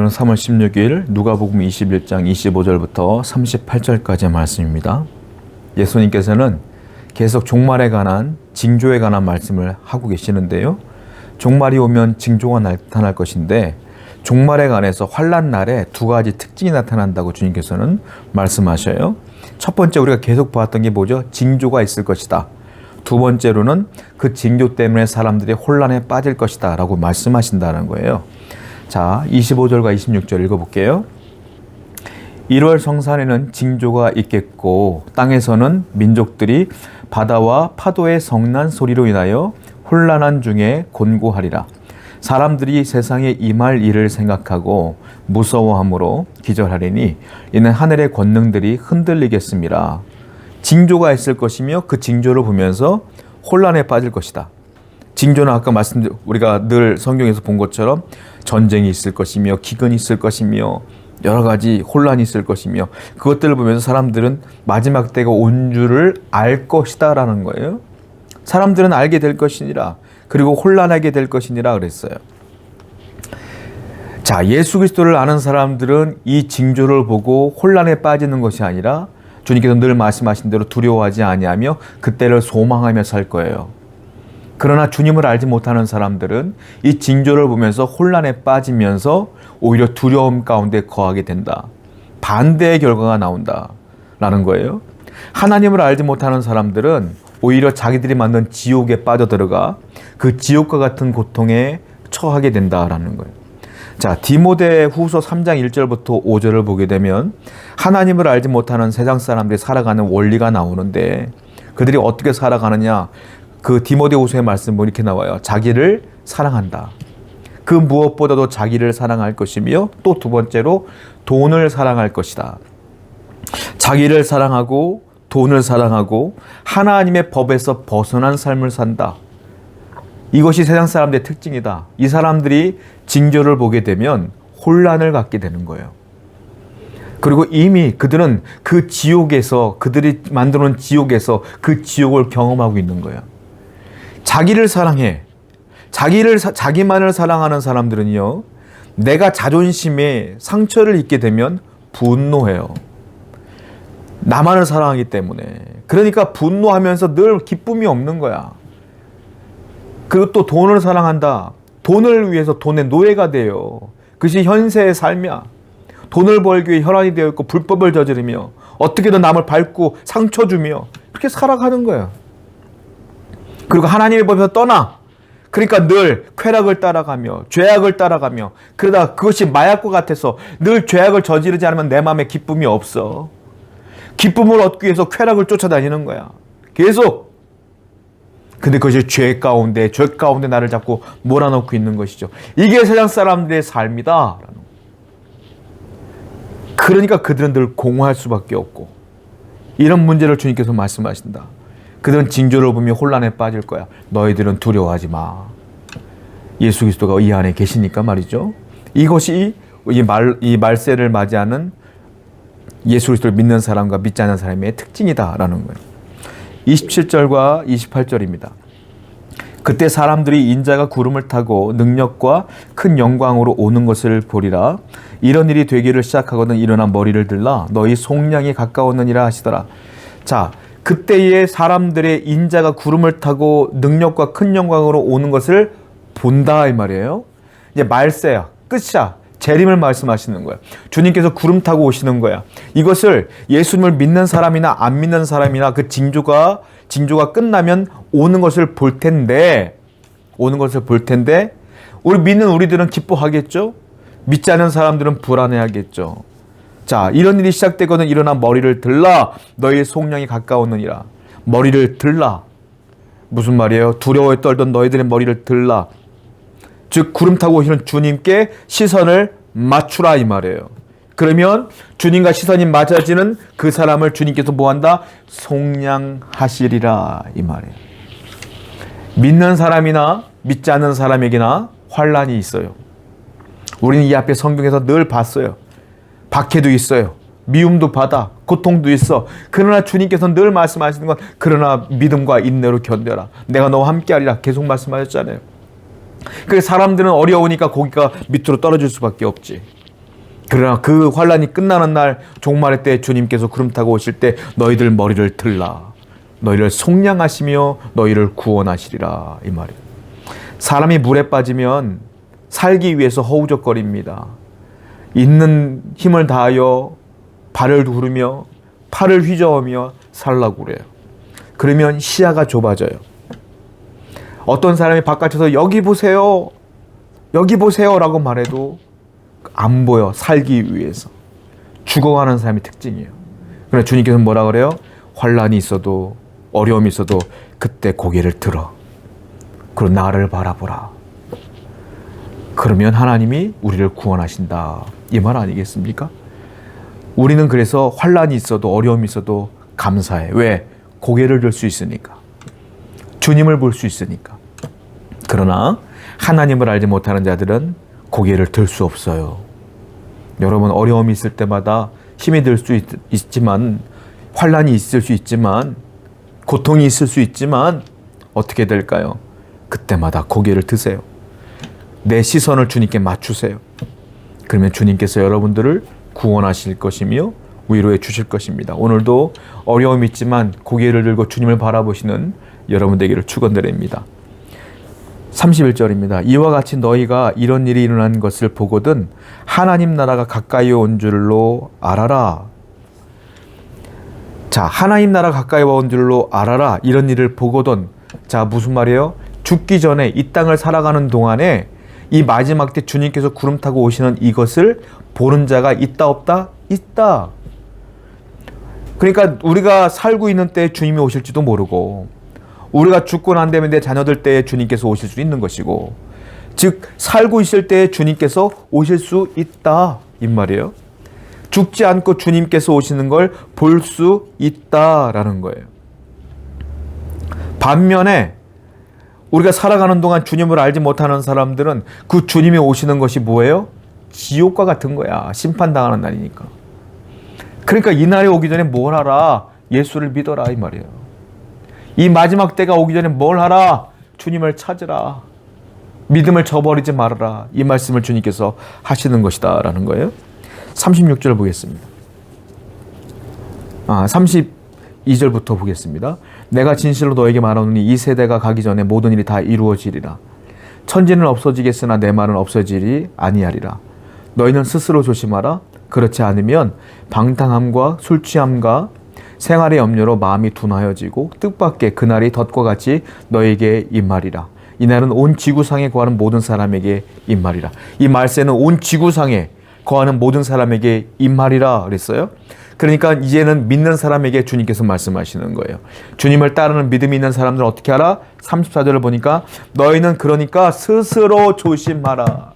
오늘은 3월 16일 누가복음 21장 25절부터 38절까지의 말씀입니다. 예수님께서는 계속 종말에 관한 징조에 관한 말씀을 하고 계시는데요. 종말이 오면 징조가 나타날 것인데 종말에 관해서 환난 날에 두 가지 특징이 나타난다고 주님께서는 말씀하셔요. 첫 번째 우리가 계속 보았던 게 뭐죠? 징조가 있을 것이다. 두 번째로는 그 징조 때문에 사람들이 혼란에 빠질 것이다 라고 말씀하신다는 거예요. 자, 25절과 26절 읽어볼게요. 1월 성산에는 징조가 있겠고 땅에서는 민족들이 바다와 파도의 성난 소리로 인하여 혼란한 중에 곤고하리라. 사람들이 세상에 임할 일을 생각하고 무서워함으로 기절하리니 이는 하늘의 권능들이 흔들리겠습니다. 징조가 있을 것이며 그 징조를 보면서 혼란에 빠질 것이다. 징조는 아까 우리가 늘 성경에서 본 것처럼 전쟁이 있을 것이며 기근이 있을 것이며 여러 가지 혼란이 있을 것이며 그것들을 보면서 사람들은 마지막 때가 온 줄을 알 것이다 라는 거예요. 사람들은 알게 될 것이니라. 그리고 혼란하게 될 것이니라 그랬어요. 자, 예수 그리스도를 아는 사람들은 이 징조를 보고 혼란에 빠지는 것이 아니라 주님께서 늘 말씀하신 대로 두려워하지 아니하며 그때를 소망하며 살 거예요. 그러나 주님을 알지 못하는 사람들은 이 징조를 보면서 혼란에 빠지면서 오히려 두려움 가운데 거하게 된다. 반대의 결과가 나온다라는 거예요. 하나님을 알지 못하는 사람들은 오히려 자기들이 만든 지옥에 빠져들어가 그 지옥과 같은 고통에 처하게 된다라는 거예요. 자, 디모데 후서 3장 1절부터 5절을 보게 되면 하나님을 알지 못하는 세상 사람들이 살아가는 원리가 나오는데 그들이 어떻게 살아가느냐, 그 디모데 후서의 말씀 보면 이렇게 나와요. 자기를 사랑한다. 그 무엇보다도 자기를 사랑할 것이며 또 두 번째로 돈을 사랑할 것이다. 자기를 사랑하고 돈을 사랑하고 하나님의 법에서 벗어난 삶을 산다. 이것이 세상 사람들의 특징이다. 이 사람들이 징조를 보게 되면 혼란을 갖게 되는 거예요. 그리고 이미 그들은 그 지옥에서, 그들이 만들어 놓은 지옥에서 그 지옥을 경험하고 있는 거예요. 자기를 사랑해. 자기만을 사랑하는 사람들은요, 내가 자존심에 상처를 입게 되면 분노해요. 나만을 사랑하기 때문에. 그러니까 분노하면서 늘 기쁨이 없는 거야. 그리고 또 돈을 사랑한다. 돈을 위해서 돈의 노예가 돼요. 그것이 현세의 삶이야. 돈을 벌기 위해 혈안이 되어 있고 불법을 저지르며 어떻게든 남을 밟고 상처 주며 그렇게 살아가는 거야. 그리고 하나님의 법에서 떠나. 그러니까 늘 쾌락을 따라가며 죄악을 따라가며 그러다 그것이 마약과 같아서 늘 죄악을 저지르지 않으면 내 마음에 기쁨이 없어. 기쁨을 얻기 위해서 쾌락을 쫓아다니는 거야. 계속. 근데 그것이 죄 가운데 나를 자꾸 몰아넣고 있는 것이죠. 이게 세상 사람들의 삶이다. 그러니까 그들은 늘 공허할 수밖에 없고 이런 문제를 주님께서 말씀하신다. 그들은 징조를 보며 혼란에 빠질 거야. 너희들은 두려워하지 마. 예수 그리스도가 이 안에 계시니까 말이죠. 이것이 이 말세를 맞이하는 예수 그리스도를 믿는 사람과 믿지 않는 사람의 특징이다라는 거예요. 27절과 28절입니다. 그때 사람들이 인자가 구름을 타고 능력과 큰 영광으로 오는 것을 보리라. 이런 일이 되기를 시작하거든 일어나 머리를 들라 너희 속량이 가까웠느니라 하시더라. 자, 그때의 사람들의 인자가 구름을 타고 능력과 큰 영광으로 오는 것을 본다 이 말이에요. 이제 말세야, 끝이야. 재림을 말씀하시는 거야. 주님께서 구름 타고 오시는 거야. 이것을 예수님을 믿는 사람이나 안 믿는 사람이나 그 징조가 끝나면 오는 것을 볼 텐데 우리 믿는 우리들은 기뻐하겠죠? 믿지 않는 사람들은 불안해하겠죠. 자, 이런 일이 시작되거든 일어나 머리를 들라 너희의 속량이 가까웠느니라. 머리를 들라. 무슨 말이에요? 두려워에 떨던 너희들의 머리를 들라. 즉 구름 타고 오시는 주님께 시선을 맞추라 이 말이에요. 그러면 주님과 시선이 맞아지는 그 사람을 주님께서 뭐한다? 속량하시리라 이 말이에요. 믿는 사람이나 믿지 않는 사람에게나 환란이 있어요. 우리는 이 앞에 성경에서 늘 봤어요. 박해도 있어요. 미움도 받아. 고통도 있어. 그러나 주님께서 늘 말씀하시는 건 그러나 믿음과 인내로 견뎌라. 내가 너와 함께하리라 계속 말씀하셨잖아요. 그 사람들은 어려우니까 고기가 밑으로 떨어질 수밖에 없지. 그러나 그 환란이 끝나는 날 종말의 때 주님께서 구름 타고 오실 때 너희들 머리를 들라. 너희를 속량하시며 너희를 구원하시리라. 이 말이에요. 사람이 물에 빠지면 살기 위해서 허우적거립니다. 있는 힘을 다하여 발을 구르며 팔을 휘저으며 살라고 그래요. 그러면 시야가 좁아져요. 어떤 사람이 바깥에서 여기 보세요. 여기 보세요 라고 말해도 안 보여. 살기 위해서. 죽어가는 사람의 특징이에요. 그러나 주님께서 뭐라 그래요? 환란이 있어도 어려움이 있어도 그때 고개를 들어. 그리고 나를 바라보라. 그러면 하나님이 우리를 구원하신다. 이 말 아니겠습니까? 우리는 그래서 환란이 있어도 어려움이 있어도 감사해. 왜? 고개를 들 수 있으니까. 주님을 볼 수 있으니까. 그러나 하나님을 알지 못하는 자들은 고개를 들 수 없어요. 여러분 어려움이 있을 때마다 힘이 들 수 있지만 환란이 있을 수 있지만 고통이 있을 수 있지만 어떻게 될까요? 그때마다 고개를 드세요. 내 시선을 주님께 맞추세요. 그러면 주님께서 여러분들을 구원하실 것이며 위로해 주실 것입니다. 오늘도 어려움이 있지만 고개를 들고 주님을 바라보시는 여러분 되기를 축원드립니다. 31절입니다. 이와 같이 너희가 이런 일이 일어난 것을 보거든 하나님 나라가 가까이 온 줄로 알아라. 자, 하나님 나라 가까이 온 줄로 알아라. 이런 일을 보거든. 자, 무슨 말이에요? 죽기 전에 이 땅을 살아가는 동안에 이 마지막 때 주님께서 구름 타고 오시는 이것을 보는 자가 있다 없다? 있다. 그러니까 우리가 살고 있는 때에 주님이 오실지도 모르고 우리가 죽고 난 다음에 내 자녀들 때에 주님께서 오실 수 있는 것이고 즉 살고 있을 때에 주님께서 오실 수 있다 이 말이에요. 죽지 않고 주님께서 오시는 걸 볼 수 있다라는 거예요. 반면에 우리가 살아가는 동안 주님을 알지 못하는 사람들은 그 주님이 오시는 것이 뭐예요? 지옥과 같은 거야. 심판당하는 날이니까. 그러니까 이 날이 오기 전에 뭘 하라? 예수를 믿어라 이 말이에요. 이 마지막 때가 오기 전에 뭘 하라? 주님을 찾으라. 믿음을 저버리지 말아라. 이 말씀을 주님께서 하시는 것이다 라는 거예요. 36절 보겠습니다. 32절부터 보겠습니다. 내가 진실로 너에게 말하노니 이 세대가 가기 전에 모든 일이 다 이루어지리라. 천지는 없어지겠으나 내 말은 없어지리 아니하리라. 너희는 스스로 조심하라. 그렇지 않으면 방탕함과 술 취함과 생활의 염려로 마음이 둔하여지고 뜻밖의 그날이 덫과 같이 너에게 임하리라. 이날은 온 지구상에 거하는 모든 사람에게 임하리라. 이 말세는 온 지구상에 거하는 모든 사람에게 임하리라 그랬어요. 그러니까 이제는 믿는 사람에게 주님께서 말씀하시는 거예요. 주님을 따르는 믿음이 있는 사람들은 어떻게 하라? 34절을 보니까 너희는 그러니까 스스로 조심하라.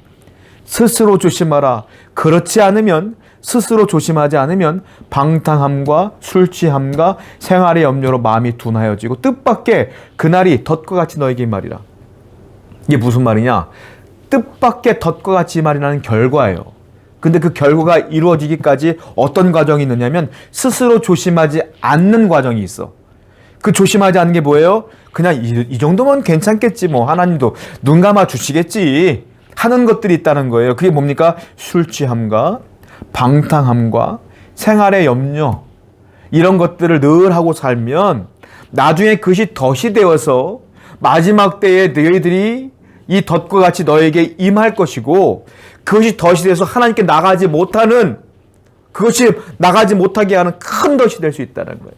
스스로 조심하라. 그렇지 않으면 스스로 조심하지 않으면 방탕함과 술 취함과 생활의 염려로 마음이 둔하여지고 뜻밖의 그날이 덫과 같이 너에게 말이라. 이게 무슨 말이냐? 뜻밖의 덫과 같이 말이라는 결과예요. 근데 그 결과가 이루어지기까지 어떤 과정이 있느냐면 스스로 조심하지 않는 과정이 있어. 그 조심하지 않는 게 뭐예요? 그냥 이 정도면 괜찮겠지 뭐 하나님도 눈 감아 주시겠지 하는 것들이 있다는 거예요. 그게 뭡니까? 술 취함과 방탕함과 생활의 염려 이런 것들을 늘 하고 살면 나중에 그것이 덫이 되어서 마지막 때에 너희들이 이 덫과 같이 너에게 임할 것이고 그것이 덫이 돼서 하나님께 나가지 못하는 그것이 나가지 못하게 하는 큰 덫이 될 수 있다는 거예요.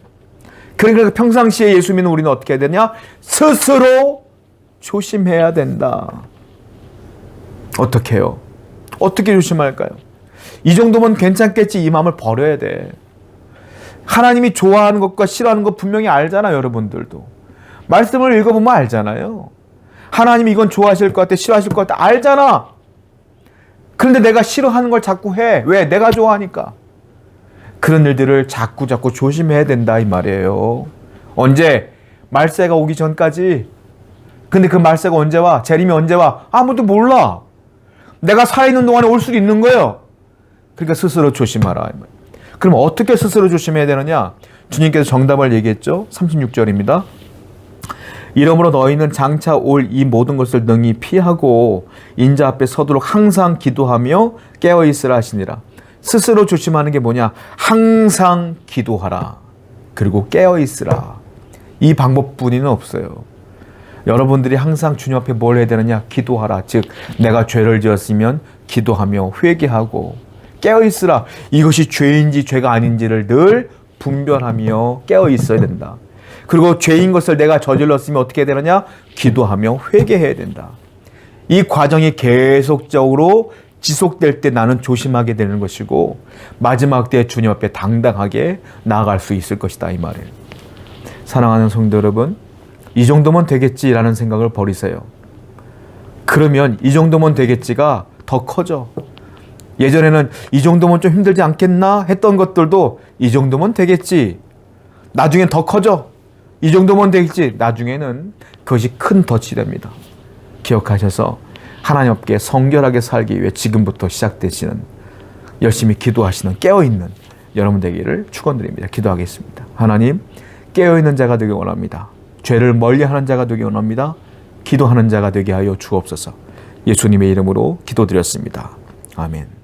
그러니까 평상시에 예수 믿는 우리는 어떻게 해야 되냐? 스스로 조심해야 된다. 어떻게 해요? 어떻게 조심할까요? 이 정도면 괜찮겠지 이 마음을 버려야 돼. 하나님이 좋아하는 것과 싫어하는 것 분명히 알잖아요. 여러분들도. 말씀을 읽어보면 알잖아요. 하나님이 이건 좋아하실 것 같아 싫어하실 것 같아 알잖아. 그런데 내가 싫어하는 걸 자꾸 해. 왜? 내가 좋아하니까. 그런 일들을 자꾸 조심해야 된다 이 말이에요. 언제? 말세가 오기 전까지. 근데 그 말세가 언제 와? 재림이 언제 와? 아무도 몰라. 내가 살아있는 동안에 올 수도 있는 거예요. 그러니까 스스로 조심하라. 그럼 어떻게 스스로 조심해야 되느냐? 주님께서 정답을 얘기했죠. 36절입니다. 이러므로 너희는 장차 올 이 모든 것을 능히 피하고 인자 앞에 서도록 항상 기도하며 깨어있으라 하시니라. 스스로 조심하는 게 뭐냐? 항상 기도하라. 그리고 깨어 있으라. 이 방법뿐이는 없어요. 여러분들이 항상 주님 앞에 뭘 해야 되느냐? 기도하라. 즉 내가 죄를 지었으면 기도하며 회개하고 깨어 있으라. 이것이 죄인지 죄가 아닌지를 늘 분별하며 깨어 있어야 된다. 그리고 죄인 것을 내가 저질렀으면 어떻게 해야 되느냐? 기도하며 회개해야 된다. 이 과정이 계속적으로 지속될 때 나는 조심하게 되는 것이고 마지막 때 주님 앞에 당당하게 나아갈 수 있을 것이다 이 말이에요. 사랑하는 성도 여러분, 이 정도면 되겠지라는 생각을 버리세요. 그러면 이 정도면 되겠지가 더 커져. 예전에는 이 정도면 좀 힘들지 않겠나 했던 것들도 이 정도면 되겠지. 나중엔 더 커져. 이 정도면 되겠지. 나중에는 그것이 큰 덫이 됩니다. 기억하셔서 하나님 앞에 성결하게 살기 위해 지금부터 시작되시는 열심히 기도하시는 깨어있는 여러분 되기를 축원드립니다. 기도하겠습니다. 하나님, 깨어있는 자가 되기 원합니다. 죄를 멀리하는 자가 되기 원합니다. 기도하는 자가 되게 하여 주옵소서. 예수님의 이름으로 기도드렸습니다. 아멘.